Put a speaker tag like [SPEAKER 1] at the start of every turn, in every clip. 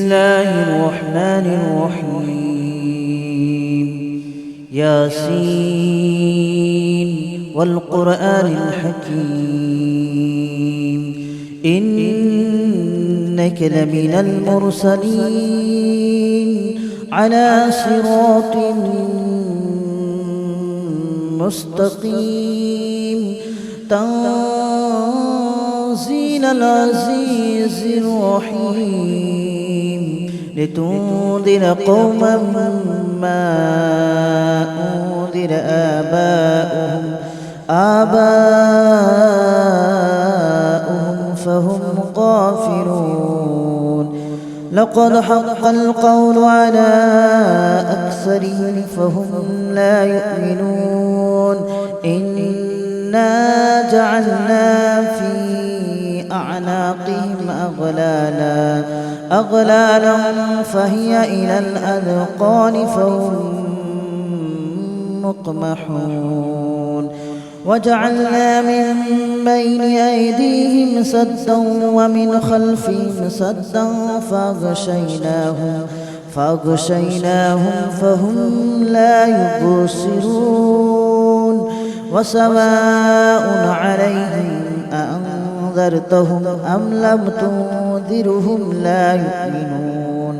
[SPEAKER 1] الله الرحمن الرحيم. ياسين والقرآن الحكيم إنك لمن المرسلين على صراط مستقيم تنزيل العزيز الرحيم لتنذر قوما ما أنذر آباؤهم فهم غافلون. لقد حق القول على أكثرهم فهم لا يؤمنون. إنا جعلنا في أعناقهم أغلالا فهي إلى الأذقان فهم مقمحون. وجعلنا من بين أيديهم سدا ومن خلفهم سدا فأغشيناهم فهم لا يبصرون. وسواء عليهم أأنذرتهم أم لم تنذرهم لا يؤمنون.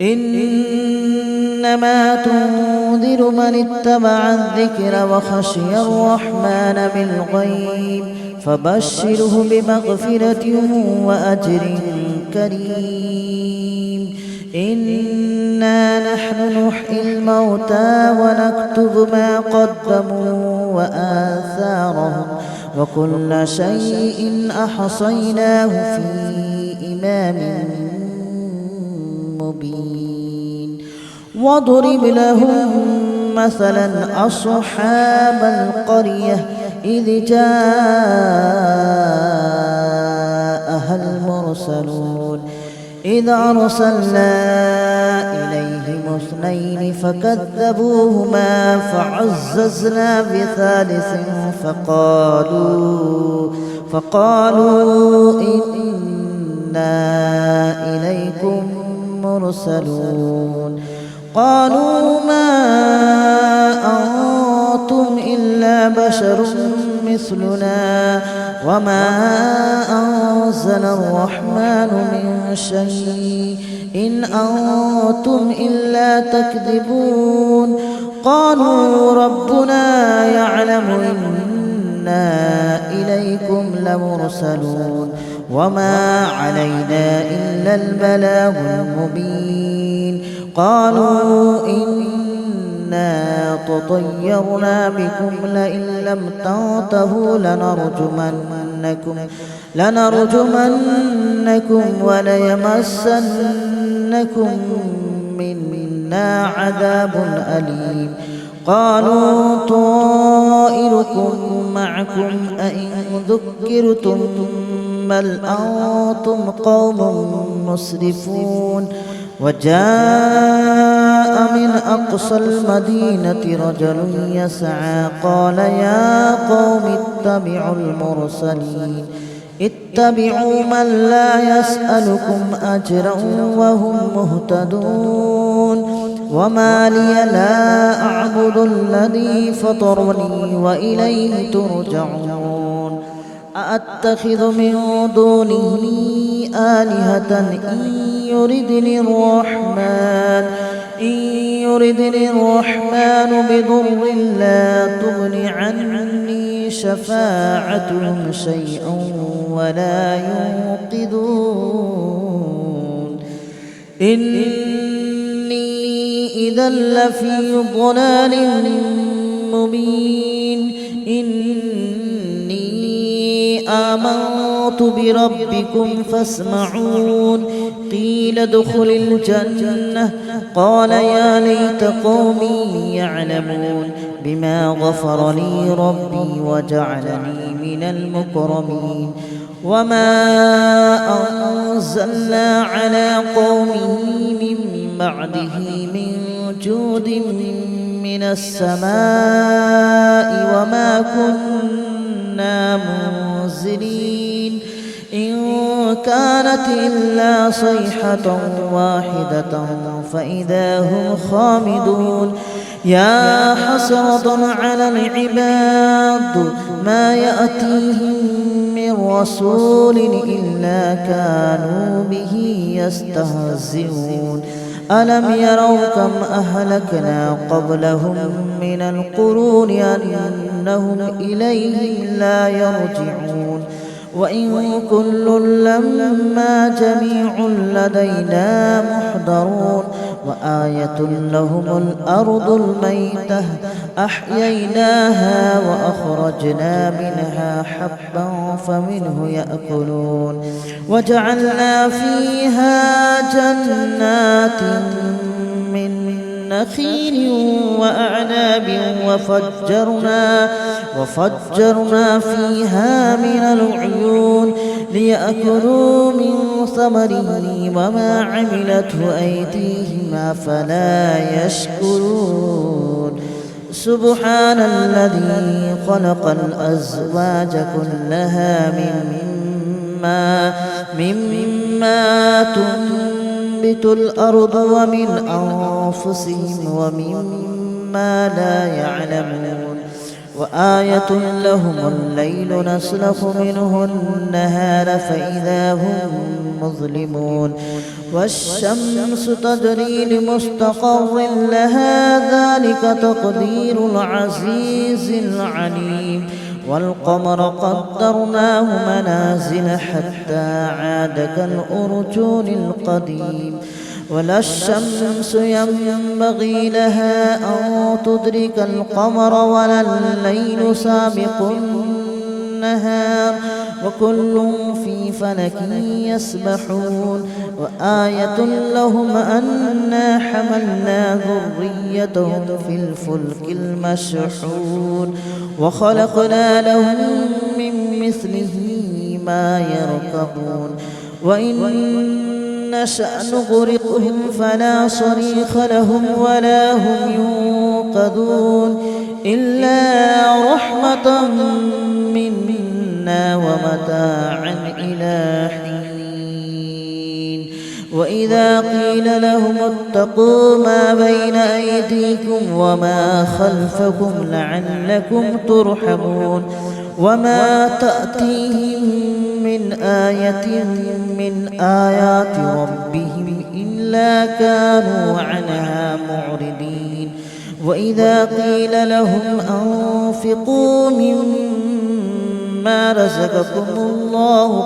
[SPEAKER 1] إنما تنذر من اتبع الذكر وخشي الرحمن بالغيب فبشره بمغفرة وأجر كريم. إنا نحن نحيي الموتى ونكتب ما قدموا وآثارهم وكل شيء أحصيناه في إمام مبين. واضرب لهم مثلا أصحاب القرية إذ جاءها المرسلون إذ أرسلنا إليهم اثنين فكذبوهما فعززنا بثالث فقالوا إنا إليكم مرسلون. قالوا ما أنتم إلا بشر مثلنا وما أنزل الرحمن من شيء إن أنتم إلا تكذبون. قالوا ربنا يعلم إنا إليكم لمرسلون وما علينا إلا البلاغ المبين. قالوا إنا تطيرنا بكم لئن لم تنتهوا لنرجمنكم وليمسنكم منا عذاب أليم. قالوا طائركم معكم أئن ذكرتم بل أنتم قوم مسرفون. وجاء من أقصى المدينة رجل يسعى قال يا قوم اتبعوا من لا يسألكم أجرا وهم مهتدون. وما لي لا أعبد الذي فطرني وإليه ترجعون. أأتخذ من دونه آلهة إن يردني الرحمن بضر لا تغن عني شفاعتهم شيئا ولا ينقذون. إني إذا لفي ضلال مبين. إني آمنت بربكم فاسمعون. قيل ادخل الجنة قال يا ليت قومي يعلمون بما غفر لي ربي وجعلني من المكرمين. وما أنزلنا على قومه من بعده من جود من السماء وما كنا منزلين. إن كانت إلا صيحة واحدة فإذا هم خامدون يا حسرة على العباد ما يأتيهم من رسول إلا كانوا به يستهزئون ألم يروا كم أهلكنا قبلهم من القرون أنهم إليهم لا يرجعون وإن كل لما جميع لدينا محضرون وآية لهم الأرض الميتة أحييناها وأخرجنا منها حبا فمنه يأكلون وجعلنا فيها جنات من نخيل وأعناب وفجرنا فيها من العيون ليأكلوا من ثمره وما عملته أيديهم أفلا يشكرون سبحان الذي خلق الأزواج كلها مما تنبت الأرض ومن أنفسهم ومما لا يعلمون وآية لهم الليل نسلخ منه النهار فإذا هم مظلمون والشمس تجري لمستقر لها ذلك تقدير العزيز العليم والقمر قدرناه منازل حتى عاد كالأرجون القديم ولا الشمس ينبغي لها أن تدرك القمر ولا الليل سابق النهار وكل في فلك يسبحون وآية لهم أنا حملنا ذريتهم في الفلك المشحون وخلقنا لهم من مثله ما يركبون وإن نشأ نغرقهم فلا صريخ لهم ولا هم ينقذون إلا رحمة منا ومتاعا إلى حين وإذا قيل لهم اتقوا ما بين أيديكم وما خلفكم لعلكم ترحمون وما تأتيهم من آية من آيات ربهم إلا كانوا عنها معرضين وإذا قيل لهم أنفقوا مما رزقكم الله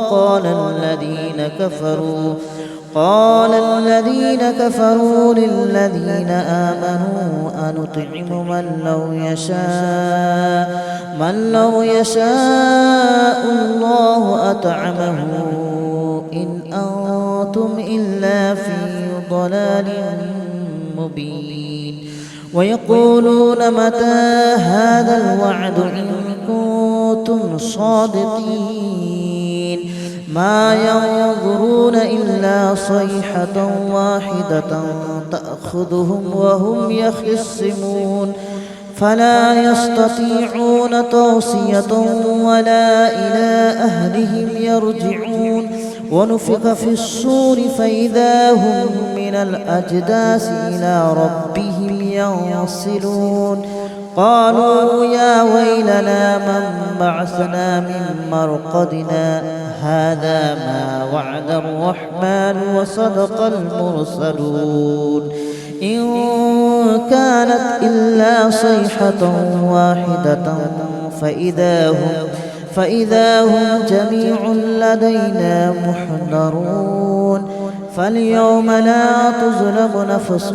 [SPEAKER 1] قال الذين كفروا للذين آمنوا أنطعم من لو يشاء الله أطعمه إن أنتم إلا في ضلال مبين ويقولون متى هذا الوعد إن كنتم صادقين ما ينظرون إلا صيحة واحدة تأخذهم وهم يخصمون فلا يستطيعون توصية ولا إلى أهلهم يرجعون ونفخ في الصور فإذا هم من الأجداث إلى ربهم ينسلون قالوا يا ويلنا من بعثنا من مرقدنا هذا ما وعد الرحمن وصدق المرسلون إن كانت إلا صيحة واحدة فإذا هم جميع لدينا محضرون فاليوم لا تظلم نفس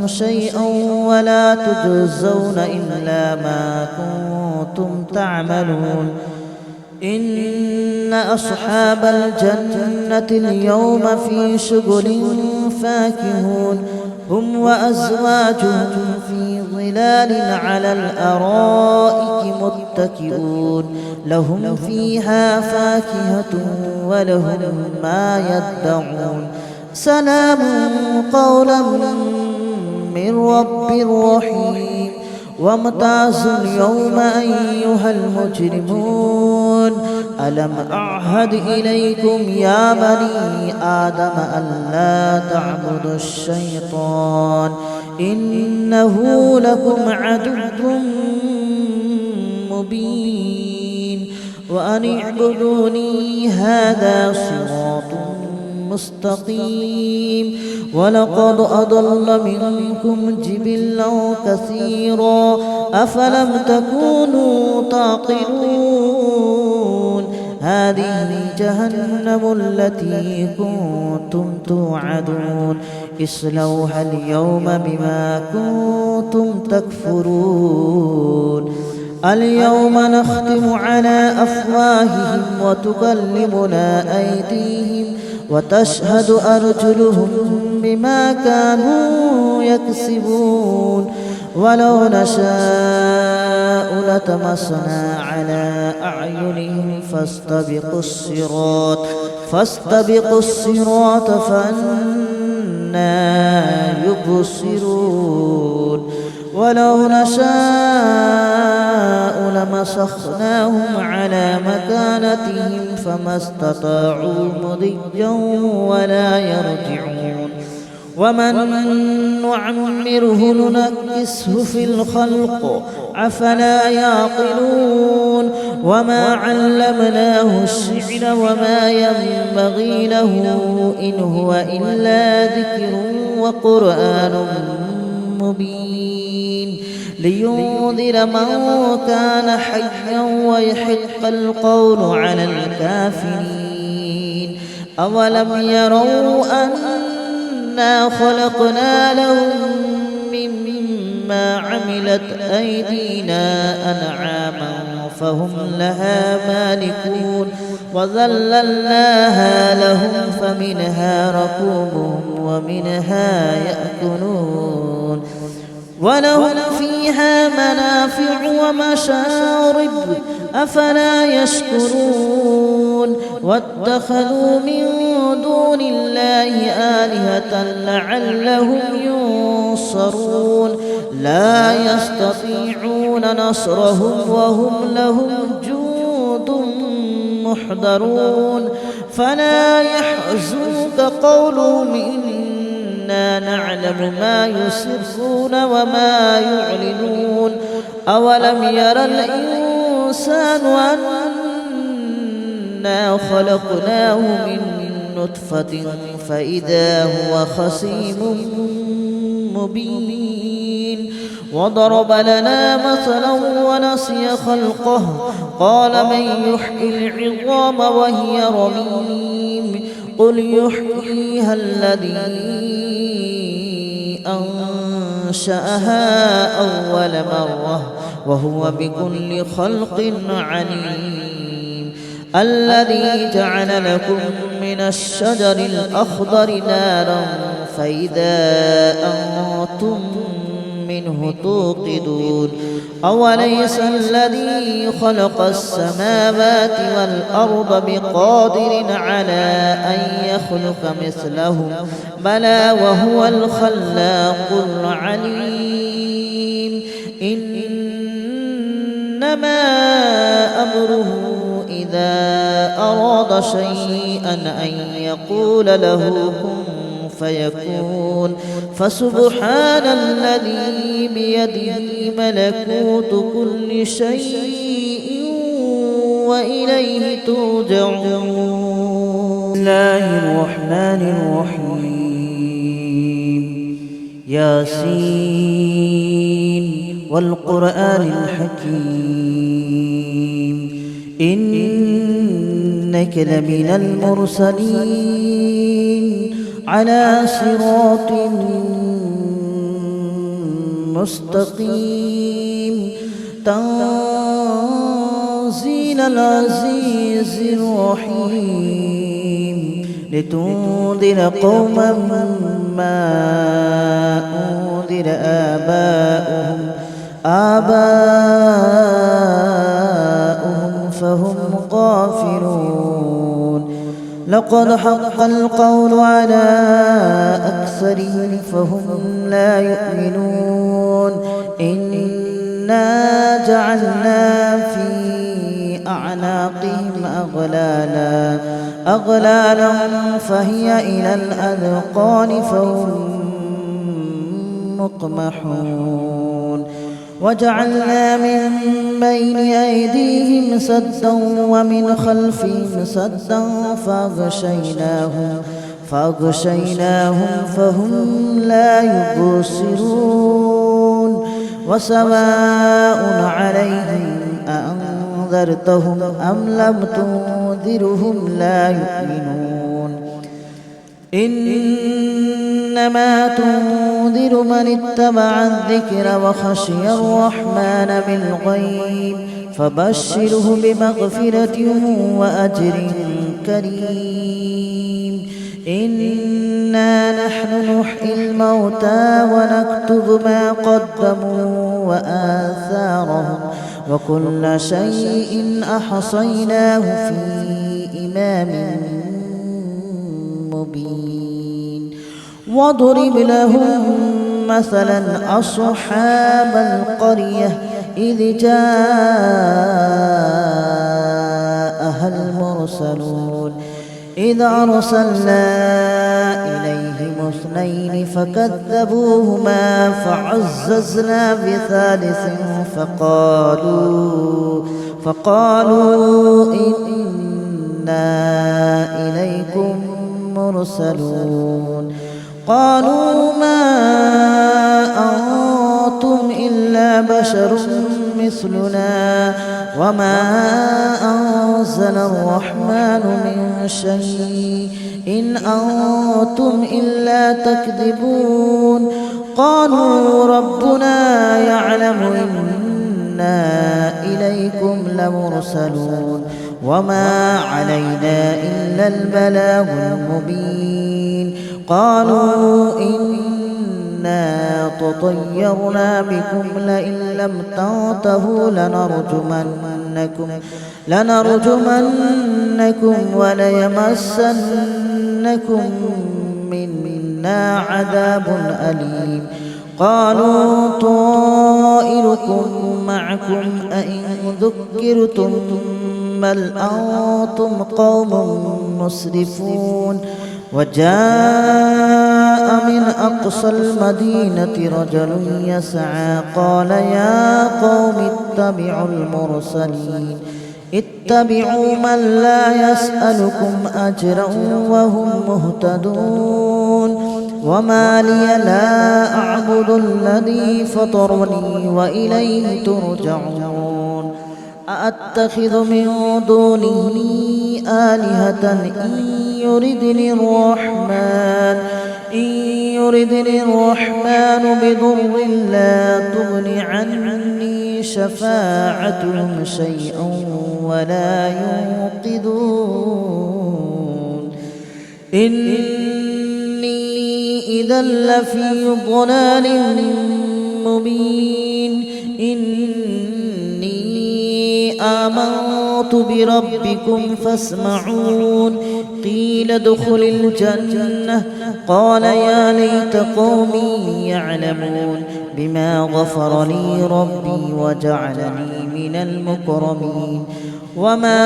[SPEAKER 1] شيئا ولا تجزون إلا ما كنتم تعملون إن أصحاب الجنة اليوم في شغل فاكهون هم وأزواجهم في ظلال على الأرائك متكئون لهم فيها فاكهة ولهم ما يدعون سلام قولا من رب رحيم وامتازوا اليوم أيها المجرمون ألم أعهد إليكم يا بني آدم ألا تعبدوا الشيطان إنه لكم عدو مبين وأن اعبدوني هذا صراط مستقيم ولقد أضل منكم جبلا كثيرا أفلم تكونوا تعقلون هذه جهنم التي كنتم توعدون اصلوها اليوم بما كنتم تكفرون اليوم نختم على أفواههم وتكلمنا أيديهم وتشهد أرجلهم بما كانوا يكسبون ولو نشاء لطمسنا على أعينهم فاستبقوا الصراط فأنى يبصرون ولو نشاء لمسخناهم على مكانتهم فما استطاعوا مضيا ولا يرجعون ومن نعمره ننكسه في الخلق أفلا يعقلون وما علمناه الشعر وما ينبغي له إن هو إلا ذكر وقرآن مبين لينذر من كان حيا ويحق القول على الكافرين أولم يروا أنا خلقنا لهم مما عملت أيدينا أنعاما فهم لها مالكون وذللناها لهم فمنها ركوبهم ومنها يأكلون ولهم فيها منافع ومشارب أفلا يشكرون واتخذوا من دون الله آلهة لعلهم ينصرون لا يستطيعون نصرهم وهم لهم جند محضرون فلا يحزنك قولهم إنا نعلم ما يسرون وما يعلنون أولم ير الإنسان أنا خلقناه من نطفة فإذا هو خصيم مبين وضرب لنا مثلا ونسي خلقه قال من يحيي العظام وهي رميم قل يحييها الذي أنشأها أول مرة وهو بكل خلق عليم الذي جعل لكم من الشجر الأخضر نارا فإذا أنتم منه توقدون أوليس الذي خلق السماوات والأرض بقادر على أن يخلق مثلهم بلى وهو الخلاق العليم إنما أمره إذا أراد شيئا أن يقول له كن فيكون فسبحان الذي بيده ملكوت كل شيء وإليه ترجعون. بسم الله الرحمن الرحيم ياسين والقرآن الحكيم إنك لمن المرسلين على صراط مستقيم تنزيل العزيز الرحيم لتنذر قوما ما أنذر آباؤهم فهم غافلون لقد حق القول على أكثرهم فهم لا يؤمنون إنا جعلنا في أعناقهم أغلالا فهي إلى الأذقان فهم مقمحون وجعلنا من بين أيديهم سدا ومن خلفهم سدا فأغشيناهم فهم لا يبصرون وسواء عليهم أأنذرتهم أم لم تنذرهم لا يؤمنون إنما تنذر من اتبع الذكر وخشي الرحمن بالغيب فبشره بمغفرة وأجر كريم إنا نحن نحيي الموتى ونكتب ما قدموا وآثارهم وكل شيء أحصيناه في إمام مبين واضرب لهم مثلا أصحاب القرية إذ جاءها المرسلون إذ أرسلنا إليهم اثنين فكذبوهما فعززنا بثالث فقالوا إنا إليكم مرسلون قالوا ما أنتم إلا بشر مثلنا وما أنزل الرحمن من شيء إن أنتم إلا تكذبون قالوا ربنا يعلم إنا إليكم لمرسلون وما علينا إلا البلاغ المبين قالوا إنا تطيرنا بكم لئن لم تنتهوا لنرجمنكم وليمسنكم منا عذاب أليم قالوا طائركم معكم أئن ذكرتم بل أنتم قوم مسرفون وجاء من أقصى المدينة رجل يسعى قال يا قوم اتبعوا من لا يسألكم أجرا وهم مهتدون وما لي لا أعبد الذي فطرني وإليه ترجعون أأتخذ من دونه آلهة إن يردني الرحمن بضر لا تغن عني شفاعتهم شيئا ولا ينقذون إني إذا لفي ضلال مبين آمنت بربكم فاسمعون قيل ادخل الجنة قال يا ليت قومي يعلمون بما غفر لي ربي وجعلني من المكرمين وما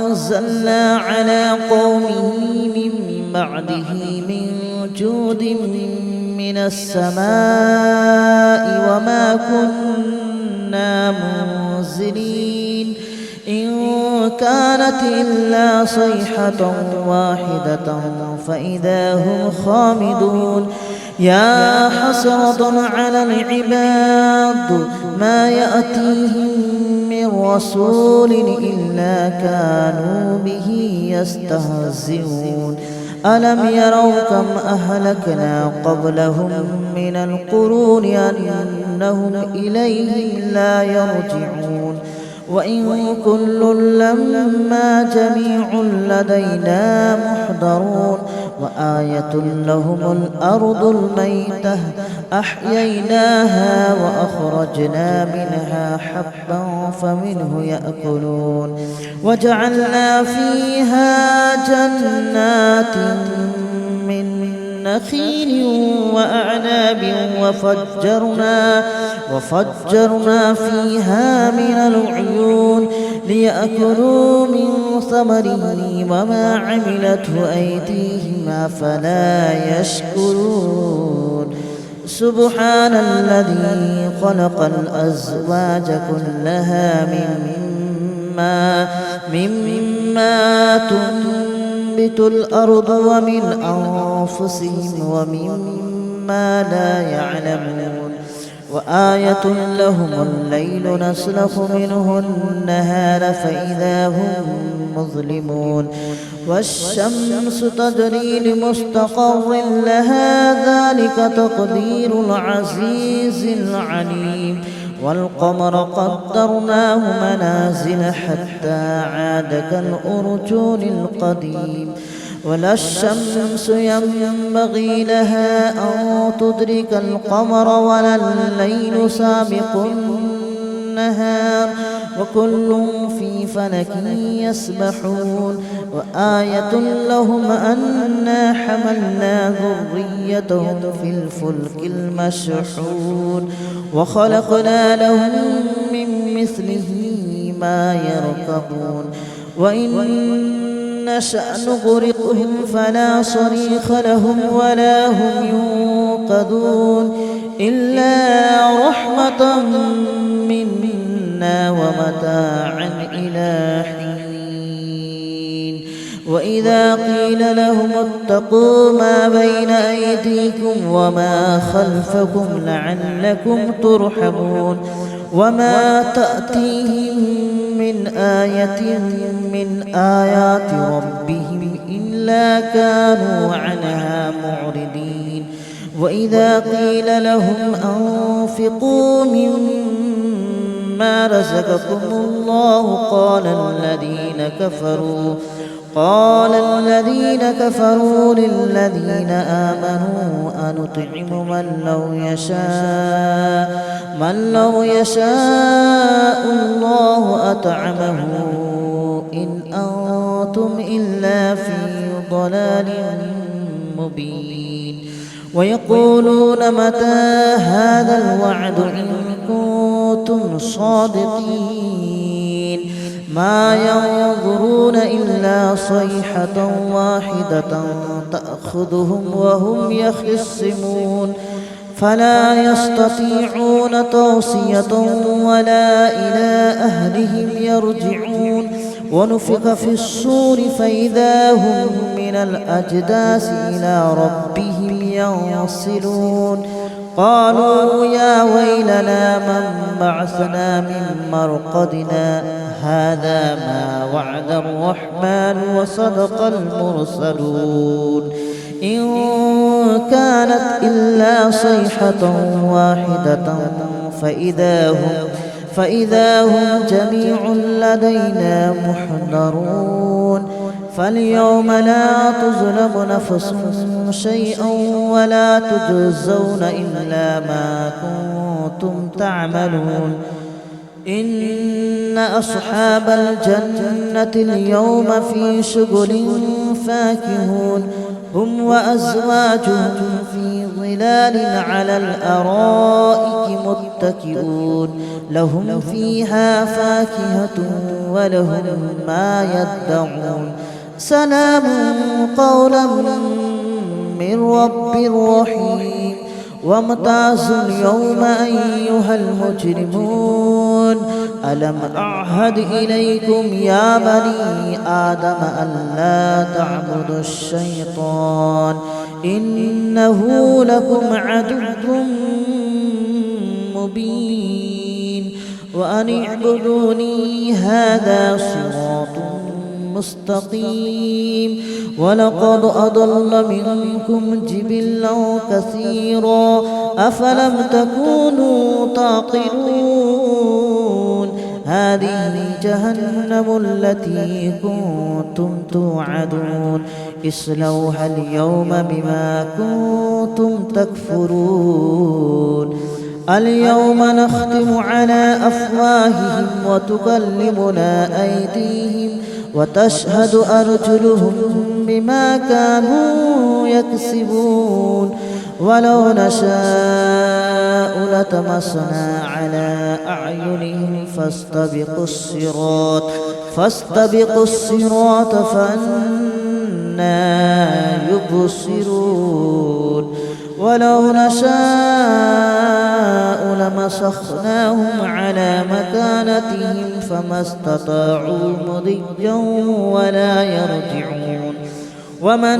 [SPEAKER 1] أنزلنا على قومه من بعده من جود من السماء وما كنا منزلين إن كانت إلا صيحة واحدة فإذا هم خامدون يا حسرة على العباد ما يأتيهم من رسول إلا كانوا به يستهزئون ألم يروا كم أهلكنا قبلهم من القرون أنهم إليهم لا يرجعون وإن كل لما جميع لدينا محضرون وآية لهم الأرض الميتة أحييناها وأخرجنا منها حبا فمنه يأكلون وجعلنا فيها جنات من نخيل وأعناب وفجرنا فيها من العيون ليأكلوا من ثمره وما عملته أيديهم أفلا يشكرون سبحان الذي خلق الأزواج كلها مما تنبت الأرض ومن أنفسهم ومما لا يعلمون وآية لهم الليل نسلخ منه النهار فإذا هم مظلمون والشمس تجري لمستقر لها ذلك تقدير العزيز العليم والقمر قدرناه منازل حتى عاد كالأرجون القديم ولا الشمس ينبغي لها أن تدرك القمر ولا الليل سابق النهار وكل في فلك يسبحون وآية لهم أنا حملنا ذريتهم في الفلك المشحون وخلقنا لهم من مثله ما يركبون وإن نشأ نغرقهم فلا صريخ لهم ولا هم ينقذون إلا رحمة منا ومتاعا إلى حين وإذا قيل لهم اتقوا ما بين أيديكم وما خلفكم لعلكم ترحمون وما تأتيهم من آية من آيات ربهم إلا كانوا عنها معرضين وإذا قيل لهم أنفقوا مما رزقكم الله قال الذين كفروا للذين آمنوا أنطعم من لو يشاء الله أطعمه إن أنتم إلا في ضلال مبين ويقولون متى هذا الوعد إن كنتم صادقين ما ينظرون إلا صيحة واحدة تأخذهم وهم يخصمون فلا يستطيعون توصية ولا إلى أهلهم يرجعون ونفخ في الصور فإذا هم من الأجداث إلى ربهم ينصلون قالوا يا ويلنا من بعثنا من مرقدنا هذا ما وعد الرحمن وصدق المرسلون إن كانت إلا صيحة واحدة فإذا هم جميع لدينا محضرون فاليوم لا تظلم نفس شيئا ولا تجزون إلا ما كنتم تعملون إن أصحاب الجنة اليوم في شغل فاكهون هم وأزواجهم في ظلال على الأرائك متكئون لهم فيها فاكهة ولهم ما يدعون سلام قولا من رب رحيم وامتازوا اليوم أيها المجرمون ألم أعهد إليكم يا بني آدم ألا تعبدوا الشيطان إنه لكم عدو مبين وأن اعبدوني هذا صراط مستقيم ولقد أضل منكم جبلا كثيرا أفلم تكونوا تعقلون هذه جهنم التي كنتم توعدون اصلوها اليوم بما كنتم تكفرون اليوم نختم على أفواههم وتكلمنا أيديهم وتشهد أرجلهم بما كانوا يكسبون ولو نشاء لطمسنا على أعينهم فاستبقوا الصراط فأنى يبصرون ولو نشاء لمسخناهم على مكانتهم فما استطاعوا مضيا ولا يرجعون ومن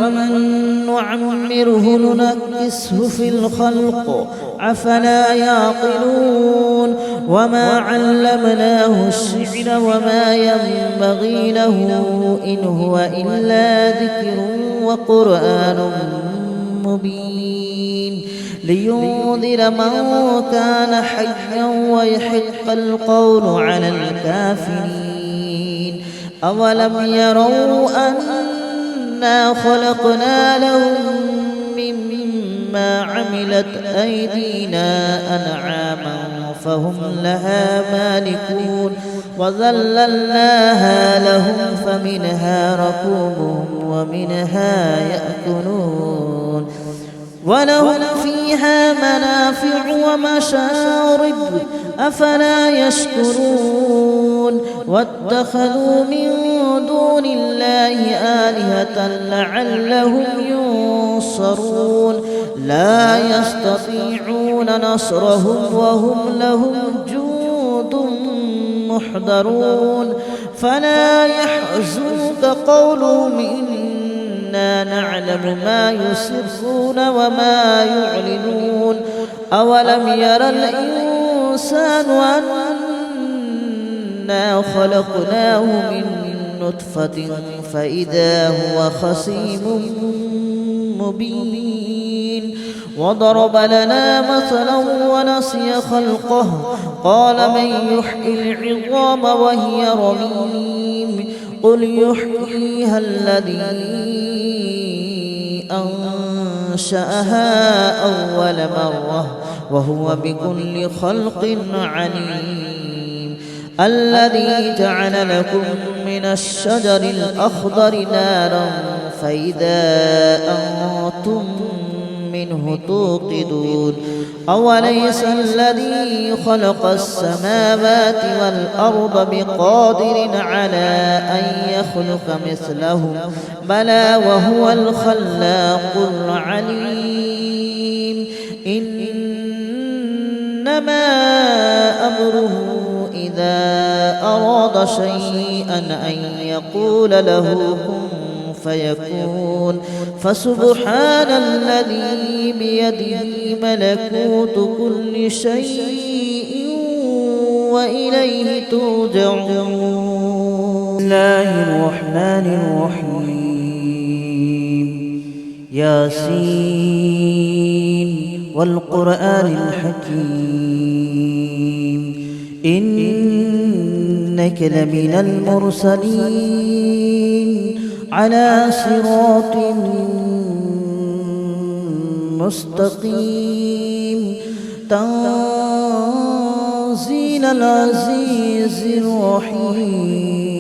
[SPEAKER 1] نعمره ننكسه في الخلق أفلا يعقلون وما علمناه الشعر وما ينبغي له إن هو إلا ذكر وقرآن مبين لينذر من كان حيا ويحق القول على الكافرين أولم يروا أنا خلقنا لهم مما عملت أيدينا أنعاما فهم لها مالكون وذللناها لهم فمنها ركوبهم ومنها يأكلون ولهم فيها منافع ومشارب أفلا يشكرون واتخذوا من دون الله آلهة لعلهم ينصرون لا يستطيعون نصرهم وهم لهم جند محضرون فلا يحزنك قولهم إنا نعلم ما يسرون وما يعلنون أولم ير الإنسان أنا خلقناه من نطفة فإذا هو خصيم مبين وضرب لنا مثلا ونسي خلقه قال من يحيي العظام وهي رميم قل يحييها الذي أنشأها أول مرة وهو بكل خلق عليم الذي جعل لكم من الشجر الأخضر نارا فإذا أنتم منه توقدون أوليس الذي خلق السماوات والأرض بقادر على أن يخلق مثلهم بلى وهو الخلاق العليم إنما أمره إذا أراد شيئا أن يقول له كن فيكون فسبحان الذي بيده ملكوت كل شيء وإليه ترجعون. بسم الله الرحمن الرحيم ياسين والقرآن الحكيم إنك لمن المرسلين على صراط مستقيم تنزيل العزيز الرحيم.